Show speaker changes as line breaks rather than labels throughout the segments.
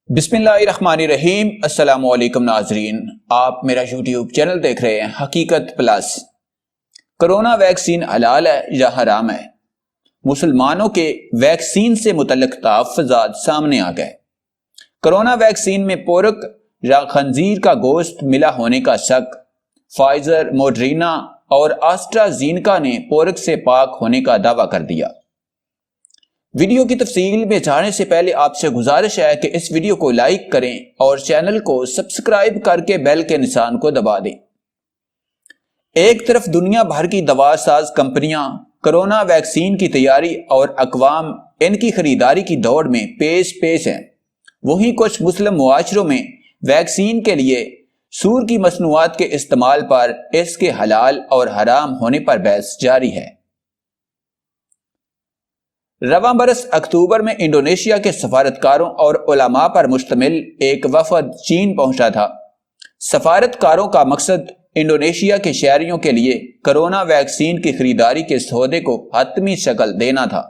بسم اللہ الرحمن الرحیم۔ السلام علیکم ناظرین، آپ میرا یوٹیوب چینل دیکھ رہے ہیں حقیقت پلس۔ کرونا ویکسین حلال ہے یا حرام ہے؟ مسلمانوں کے ویکسین سے متعلق تحفظات سامنے آ گئے۔ کرونا ویکسین میں پورک یا خنزیر کا گوشت ملا ہونے کا شک۔ فائزر، موڈرینا اور آسٹرازینیکا نے پورک سے پاک ہونے کا دعویٰ کر دیا۔ ویڈیو کی تفصیل میں جانے سے پہلے آپ سے گزارش ہے کہ اس ویڈیو کو لائک کریں اور چینل کو سبسکرائب کر کے بیل کے نشان کو دبا دیں۔ ایک طرف دنیا بھر کی دوا ساز کمپنیاں کرونا ویکسین کی تیاری اور اقوام ان کی خریداری کی دوڑ میں پیش ہیں، وہیں کچھ مسلم معاشروں میں ویکسین کے لیے سور کی مصنوعات کے استعمال پر اس کے حلال اور حرام ہونے پر بحث جاری ہے۔ رواں برس اکتوبر میں انڈونیشیا کے سفارتکاروں اور علماء پر مشتمل ایک وفد چین پہنچا تھا۔ سفارتکاروں کا مقصد انڈونیشیا کے شہریوں کے لیے کرونا ویکسین کی خریداری کے سودے کو حتمی شکل دینا تھا،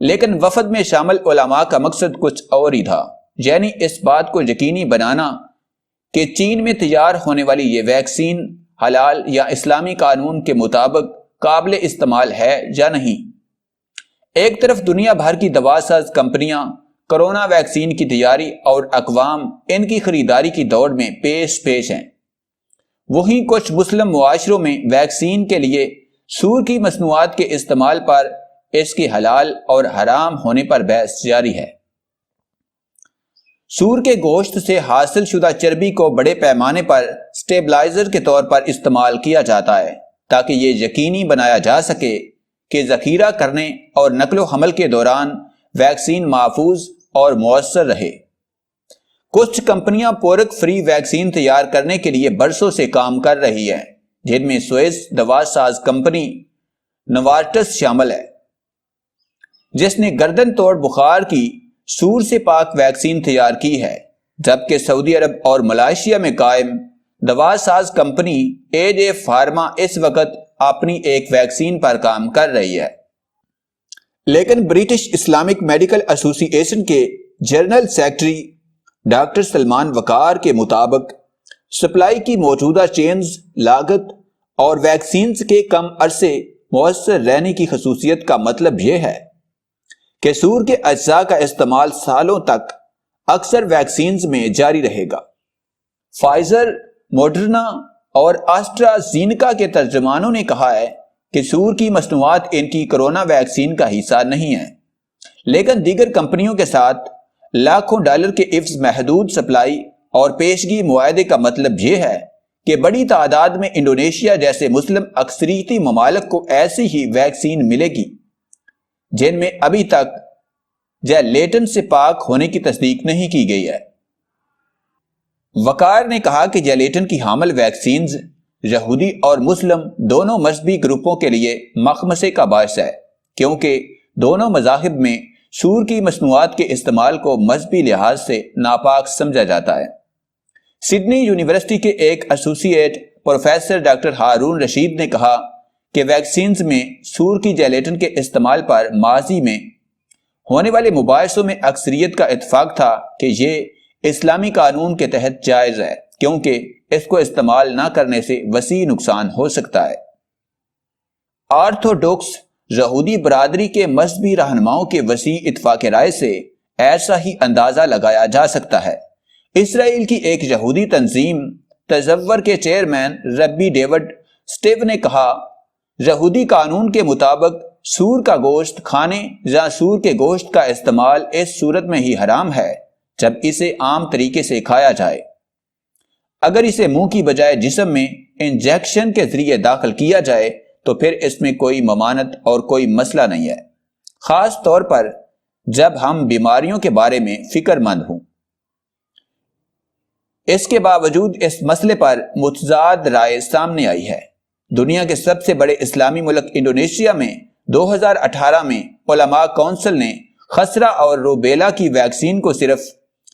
لیکن وفد میں شامل علماء کا مقصد کچھ اور ہی تھا، یعنی اس بات کو یقینی بنانا کہ چین میں تیار ہونے والی یہ ویکسین حلال یا اسلامی قانون کے مطابق قابل استعمال ہے یا نہیں۔ ایک طرف دنیا بھر کی دوا ساز کمپنیاں کرونا ویکسین کی تیاری اور اقوام ان کی خریداری کی دوڑ میں پیش ہیں، وہیں کچھ مسلم معاشروں میں ویکسین کے لیے سور کی مصنوعات کے استعمال پر اس کے حلال اور حرام ہونے پر بحث جاری ہے۔ سور کے گوشت سے حاصل شدہ چربی کو بڑے پیمانے پر سٹیبلائزر کے طور پر استعمال کیا جاتا ہے تاکہ یہ یقینی بنایا جا سکے کہ ذخیرہ کرنے اور نقل و حمل کے دوران ویکسین محفوظ اور مؤثر رہے۔ کچھ کمپنیاں پورک فری ویکسین تیار کرنے کے لیے برسوں سے کام کر رہی ہیں، جن میں سوئس دوا ساز کمپنی نوارٹس شامل ہے، جس نے گردن توڑ بخار کی سور سے پاک ویکسین تیار کی ہے، جبکہ سعودی عرب اور ملائیشیا میں قائم دوا ساز کمپنی ایج فارما اس وقت اپنی ایک ویکسین پر کام کر رہی ہے۔ لیکن برٹش اسلامک میڈیکل ایسوسی ایشن کے جنرل سیکرٹری ڈاکٹر سلمان وقار کے مطابق سپلائی کی موجودہ چینز، لاگت اور ویکسینز کے کم عرصے مؤثر رہنے کی خصوصیت کا مطلب یہ ہے کہ سور کے اجزاء کا استعمال سالوں تک اکثر ویکسینز میں جاری رہے گا۔ فائزر، موڈرنا اور آسٹرازینیکا کے ترجمانوں نے کہا ہے کہ سور کی مصنوعات ان کی کرونا ویکسین کا حصہ نہیں ہیں، لیکن دیگر کمپنیوں کے ساتھ لاکھوں ڈالر کے عوض محدود سپلائی اور پیشگی معاہدے کا مطلب یہ ہے کہ بڑی تعداد میں انڈونیشیا جیسے مسلم اکثریتی ممالک کو ایسی ہی ویکسین ملے گی جن میں ابھی تک جیلیٹن سے پاک ہونے کی تصدیق نہیں کی گئی ہے۔ وقار نے کہا کہ جیلیٹن کی حامل ویکسینز یہودی اور مسلم دونوں مذہبی گروپوں کے لیے مخمصے کا باعث ہے، کیونکہ دونوں مذاہب میں سور کی مصنوعات کے استعمال کو مذہبی لحاظ سے ناپاک سمجھا جاتا ہے۔ سڈنی یونیورسٹی کے ایک associate professor doctor Haroon Rashid نے کہا کہ ویکسینز میں سور کی جیلیٹن کے استعمال پر ماضی میں ہونے والے مباحثوں میں اکثریت کا اتفاق تھا کہ یہ اسلامی قانون کے تحت جائز ہے، کیونکہ اس کو استعمال نہ کرنے سے وسیع نقصان ہو سکتا ہے۔ آرتھوڈوکس یہودی برادری کے مذہبی رہنماؤں کے وسیع اتفاق رائے سے ایسا ہی اندازہ لگایا جا سکتا ہے۔ اسرائیل کی ایک یہودی تنظیم تصور کے چیئرمین ربی ڈیوڈ سٹیو نے کہا، یہودی قانون کے مطابق سور کا گوشت کھانے یا سور کے گوشت کا استعمال اس صورت میں ہی حرام ہے جب اسے عام طریقے سے کھایا جائے۔ اگر اسے منہ کی بجائے جسم میں انجیکشن کے ذریعے داخل کیا جائے تو پھر اس میں کوئی ممانعت اور کوئی مسئلہ نہیں ہے، خاص طور پر جب ہم بیماریوں کے بارے میں فکر مند ہوں۔ اس کے باوجود اس مسئلے پر متضاد رائے سامنے آئی ہے۔ دنیا کے سب سے بڑے اسلامی ملک انڈونیشیا میں 2018 میں علماء کونسل نے خسرہ اور روبیلا کی ویکسین کو صرف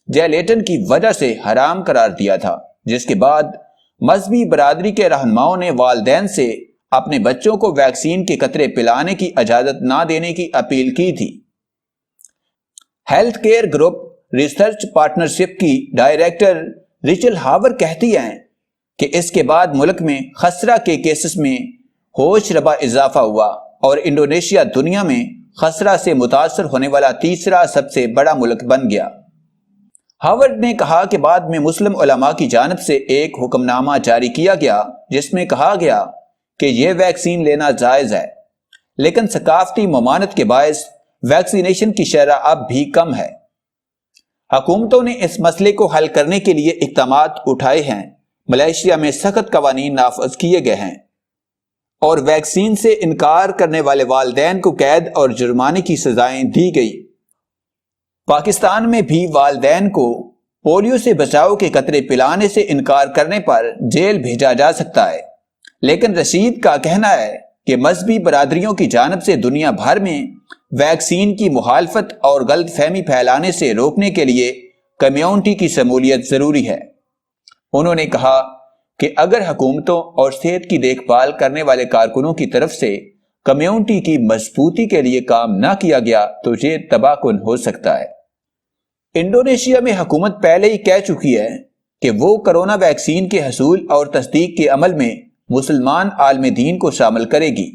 جیلیٹن کی وجہ سے حرام قرار دیا تھا، جس کے بعد مذہبی برادری کے رہنماؤں نے والدین سے اپنے بچوں کو ویکسین کے قطرے پلانے کی اجازت نہ دینے کی اپیل کی تھی۔ Health care group research partnership کی ڈائریکٹر ریچل ہاور کہتی ہیں کہ اس کے بعد ملک میں خسرہ کے کیسز میں ہوش ربا اضافہ ہوا اور انڈونیشیا دنیا میں خسرہ سے متاثر ہونے والا تیسرا سب سے بڑا ملک بن گیا۔ ہاورڈ نے کہا کہ بعد میں مسلم علماء کی جانب سے ایک حکم نامہ جاری کیا گیا جس میں کہا گیا کہ یہ ویکسین لینا جائز ہے، لیکن ثقافتی ممانعت کے باعث ویکسینیشن کی شرح اب بھی کم ہے۔ حکومتوں نے اس مسئلے کو حل کرنے کے لیے اقدامات اٹھائے ہیں۔ ملائیشیا میں سخت قوانین نافذ کیے گئے ہیں اور ویکسین سے انکار کرنے والے والدین کو قید اور جرمانے کی سزائیں دی گئی۔ پاکستان میں بھی والدین کو پولیو سے بچاؤ کے قطرے پلانے سے انکار کرنے پر جیل بھیجا جا سکتا ہے، لیکن رشید کا کہنا ہے کہ مذہبی برادریوں کی جانب سے دنیا بھر میں ویکسین کی مخالفت اور غلط فہمی پھیلانے سے روکنے کے لیے کمیونٹی کی شمولیت ضروری ہے۔ انہوں نے کہا کہ اگر حکومتوں اور صحت کی دیکھ بھال کرنے والے کارکنوں کی طرف سے کمیونٹی کی مضبوطی کے لیے کام نہ کیا گیا تو یہ تباہ کن ہو سکتا ہے۔ انڈونیشیا میں حکومت پہلے ہی کہہ چکی ہے کہ وہ کرونا ویکسین کے حصول اور تصدیق کے عمل میں مسلمان عالم دین کو شامل کرے گی۔